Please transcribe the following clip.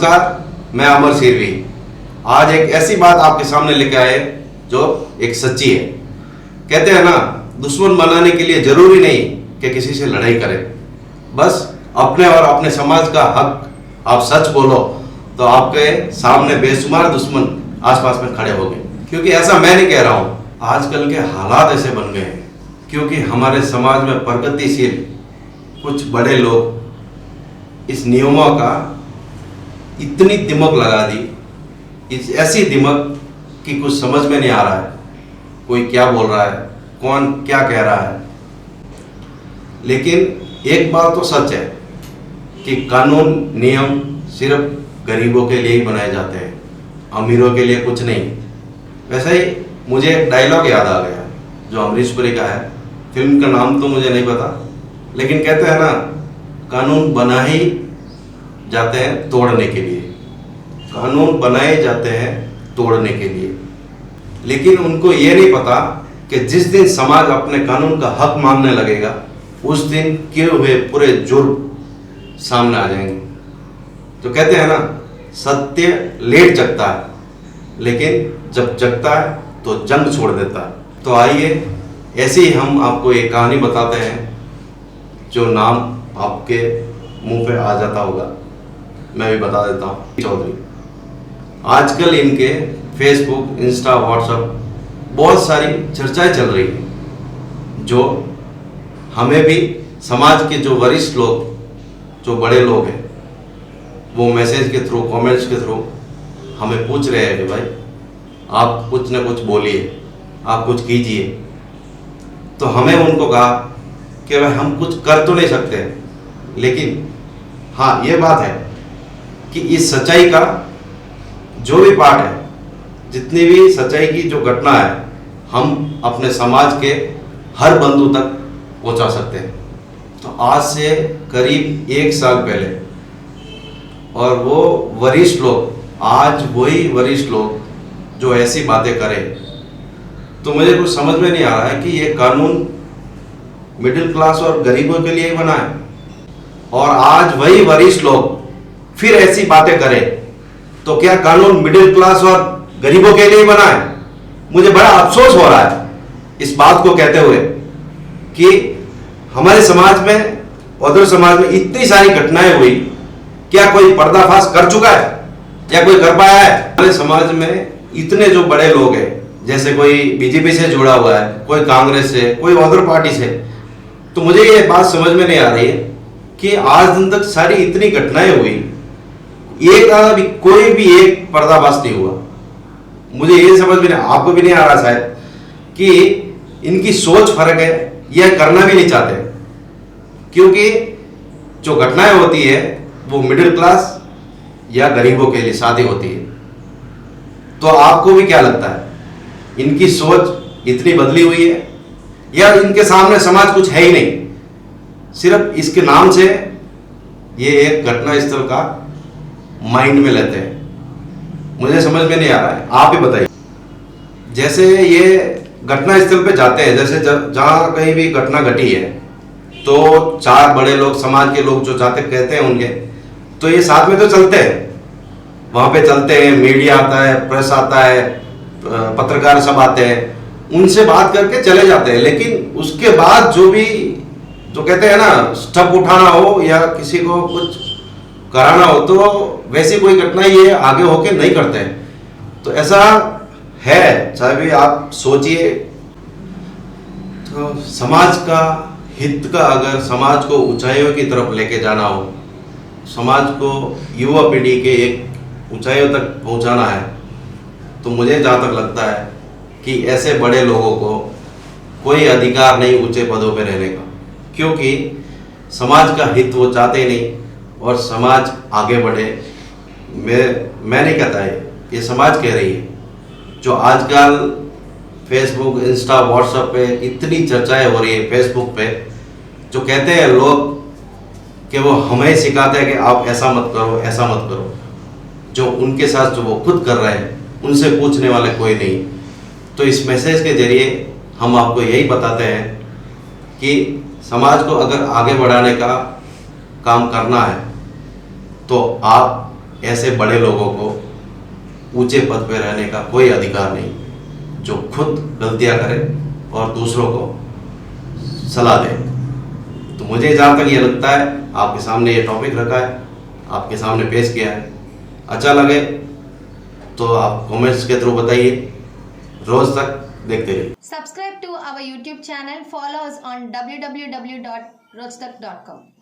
नमस्कार, मैं अमर सिरवी। आज एक ऐसी बात आपके सामने लेके आए जो एक सच्ची है। कहते हैं ना, दुश्मन बनाने के लिए जरूरी नहीं कि किसी से लड़ाई करें, बस अपने और अपने समाज का हक आप सच बोलो तो आपके सामने बेशुमार दुश्मन आसपास में खड़े होंगे। क्योंकि ऐसा मैं नहीं कह रहा हूँ, आजकल के हालात ऐसे बन गए हैं। क्योंकि हमारे समाज में प्रगतिशील कुछ बड़े लोग इस नियमों का इतनी दिमक लगा दी, ऐसी दिमक कि कुछ समझ में नहीं आ रहा है कोई क्या बोल रहा है, कौन क्या कह रहा है। लेकिन एक बात तो सच है कि कानून नियम सिर्फ गरीबों के लिए ही बनाए जाते हैं, अमीरों के लिए कुछ नहीं। वैसे ही मुझे एक डायलॉग याद आ गया जो अमरीश पुरी का है, फिल्म का नाम तो मुझे नहीं पता, लेकिन कहते हैं ना, कानून बना ही जाते हैं तोड़ने के लिए, कानून बनाए जाते हैं तोड़ने के लिए। लेकिन उनको ये नहीं पता कि जिस दिन समाज अपने कानून का हक मानने लगेगा, उस दिन किए हुए पूरे जुर्म सामने आ जाएंगे। तो कहते हैं ना, सत्य लेट जगता है, लेकिन जब जगता है तो जंग छोड़ देता है। तो आइए ऐसे ही हम आपको एक कहानी बताते हैं जो नाम आपके मुंह पे आ जाता होगा। मैं भी बता देता हूँ, चौधरी। आजकल इनके फेसबुक, इंस्टा, व्हाट्सएप बहुत सारी चर्चाएं चल रही हैं, जो हमें भी समाज के जो वरिष्ठ लोग, जो बड़े लोग हैं, वो मैसेज के थ्रू, कमेंट्स के थ्रू हमें पूछ रहे हैं कि भाई आप कुछ न कुछ बोलिए, आप कुछ कीजिए। तो हमें उनको कहा कि भाई हम कुछ कर तो नहीं सकते, लेकिन हाँ ये बात है कि इस सच्चाई का जो भी पार्ट है, जितनी भी सच्चाई की जो घटना है, हम अपने समाज के हर बंधु तक पहुंचा सकते हैं। तो आज से करीब 1 साल पहले, और वो वरिष्ठ लोग, आज वही वरिष्ठ लोग जो ऐसी बातें करें, तो मुझे कुछ समझ में नहीं आ रहा है कि ये कानून मिडिल क्लास और गरीबों के लिए ही बना है। और आज वही वरिष्ठ लोग फिर ऐसी बातें करें, तो क्या कानून मिडिल क्लास और गरीबों के लिए बना है? मुझे बड़ा अफसोस हो रहा है इस बात को कहते हुए कि हमारे समाज में, उधर समाज में इतनी सारी घटनाएं हुई, क्या कोई पर्दाफाश कर चुका है या कोई कर पाया है? हमारे समाज में इतने जो बड़े लोग हैं, जैसे कोई बीजेपी से जुड़ा हुआ है, कोई कांग्रेस से, कोई अदर पार्टी से, तो मुझे ये बात समझ में नहीं आ रही है कि आज दिन तक सारी इतनी घटनाएं हुई, कोई भी एक पर्दाफाश नहीं हुआ। मुझे ये समझ में नहीं, आपको भी नहीं आ रहा शायद, कि इनकी सोच फर्क है या करना भी नहीं चाहते। क्योंकि जो घटनाएं होती है वो मिडिल क्लास या गरीबों के लिए शादी होती है। तो आपको भी क्या लगता है, इनकी सोच इतनी बदली हुई है या इनके सामने समाज कुछ है ही नहीं, सिर्फ इसके नाम से ये एक घटना स्थल का माइंड में लेते हैं? मुझे समझ में नहीं आ रहा है, आप ही बताइए। जैसे ये घटना स्थल पे जाते हैं, जैसे जहाँ कहीं भी घटना घटी है, तो 4 बड़े लोग, समाज के लोग जो जाते कहते हैं उनके, तो ये साथ में तो चलते हैं, वहाँ पे चलते हैं, मीडिया आता है, प्रेस आता है, पत्रकार सब आते हैं, उनसे बात करके चले जाते हैं। लेकिन उसके बाद जो भी, जो कहते हैं ना, स्टेप उठाना हो या किसी को कुछ कराना हो, तो वैसी कोई घटना ये आगे होके नहीं करते हैं। तो ऐसा है, चाहे भी आप सोचिए। तो समाज का हित का, अगर समाज को ऊंचाइयों की तरफ लेके जाना हो, समाज को, युवा पीढ़ी के एक ऊंचाइयों तक पहुंचाना है, तो मुझे जहाँ तक लगता है कि ऐसे बड़े लोगों को कोई अधिकार नहीं ऊंचे पदों पर रहने का। क्योंकि समाज का हित वो चाहते ही नहीं, और समाज आगे बढ़े। मैं नहीं कहता है, ये समाज कह रही है। जो आजकल फेसबुक, इंस्टा, व्हाट्सएप पे इतनी चर्चाएं हो रही है, फेसबुक पे, जो कहते हैं लोग कि वो हमें सिखाते हैं कि आप ऐसा मत करो, ऐसा मत करो। जो उनके साथ जो वो खुद कर रहे हैं, उनसे पूछने वाले कोई नहीं। तो इस मैसेज के जरिए हम आपको यही बताते हैं कि समाज को अगर आगे बढ़ाने का काम करना है, तो आप ऐसे बड़े लोगों को ऊंचे पद पे रहने का कोई अधिकार नहीं, जो खुद गलतियां करे और दूसरों को सलाह दे। तो मुझे जहाँ तक ये लगता है, आपके सामने ये टॉपिक रखा है, आपके सामने पेश किया है, अच्छा लगे तो आप कमेंट्स के थ्रू बताइए। रोज तक देखते रहिए। Subscribe to our YouTube channel. Follow us on www.rojtak.com.